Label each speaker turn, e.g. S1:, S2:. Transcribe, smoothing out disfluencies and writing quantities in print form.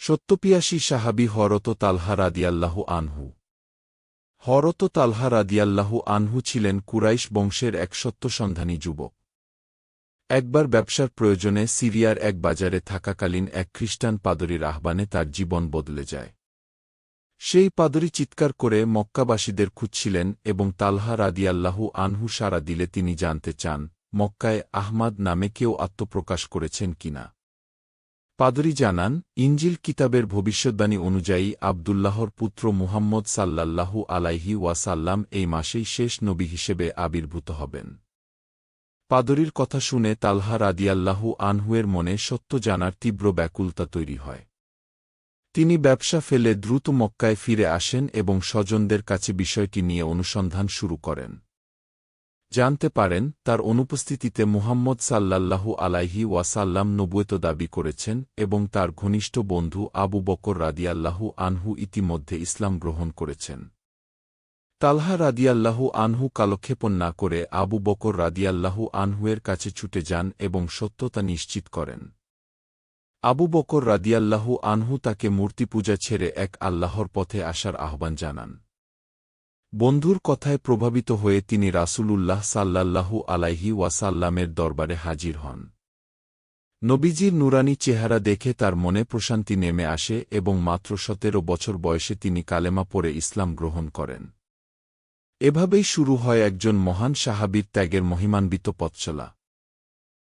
S1: সত্যপিয়াসী সাহাবী হরত তালহা রাদিয়াল্লাহু আনহু। হরত তালহা রাদিয়াল্লাহু আনহু ছিলেন কুরাইশ বংশের এক সত্যসন্ধানী যুবক। একবার ব্যবসার প্রয়োজনে সিরিয়ার এক বাজারে থাকাকালীন এক খ্রিস্টান পাদরীর আহ্বানে তার জীবন বদলে যায়। সেই পাদরী চিৎকার করে মক্কাবাসীদের খুঁজছিলেন এবং তালহা রাদিয়াল্লাহু আনহু সাড়া দিলে তিনি জানতে চান, মক্কায় আহমাদ নামে কেউ আত্মপ্রকাশ করেছেন কিনা। পাদরী জানান, ইনজিল কিতাবের ভবিষ্যদ্বাণী অনুযায়ী আবদুল্লাহর পুত্র মুহাম্মদ সাল্লাল্লাহু আলাইহি ওয়াসাল্লাম এই মাসেই শেষ নবী হিসেবে আবির্ভূত হবেন। পাদরীর কথা শুনে তালহা রাদিয়াল্লাহু আনহুয়ের মনে সত্য জানার তীব্র ব্যাকুলতা তৈরি হয়। তিনি ব্যবসা ফেলে দ্রুত মক্কায় ফিরে আসেন এবং স্বজনদের কাছে বিষয়টি নিয়ে অনুসন্ধান শুরু করেন। জানতে পারেন, তার অনুপস্থিতিতে মুহাম্মদ সাল্লাল্লাহু আলাইহি ওয়াসাল্লাম নবুয়ত দাবি করেছেন এবং তার ঘনিষ্ঠ বন্ধু আবু বকর রাদিয়াল্লাহু আনহু ইতিমধ্যে ইসলাম গ্রহণ করেছেন। তালহা রাদিয়াল্লাহু আনহু কালক্ষেপণ না করে আবু বকর রাদিয়াল্লাহু আনহুয়ের কাছে ছুটে যান এবং সত্যতা নিশ্চিত করেন। আবু বকর রাদিয়াল্লাহু আনহু তাকে মূর্তিপূজা ছেড়ে এক আল্লাহর পথে আসার আহ্বান জানান। বন্ধুর কথায় প্রভাবিত হয়ে তিনি রাসূলুল্লাহ সাল্লাল্লাহু আলাইহি ওয়াসাল্লামের দরবারে হাজির হন। নবীজির নুরানি চেহারা দেখে তার মনে প্রশান্তি নেমে আসে এবং মাত্র ১৭ বছর বয়সে তিনি কালেমা পড়ে ইসলাম গ্রহণ করেন। এভাবেই শুরু হয় একজন মহান সাহাবীর ত্যাগের মহিমান্বিত পথচলা।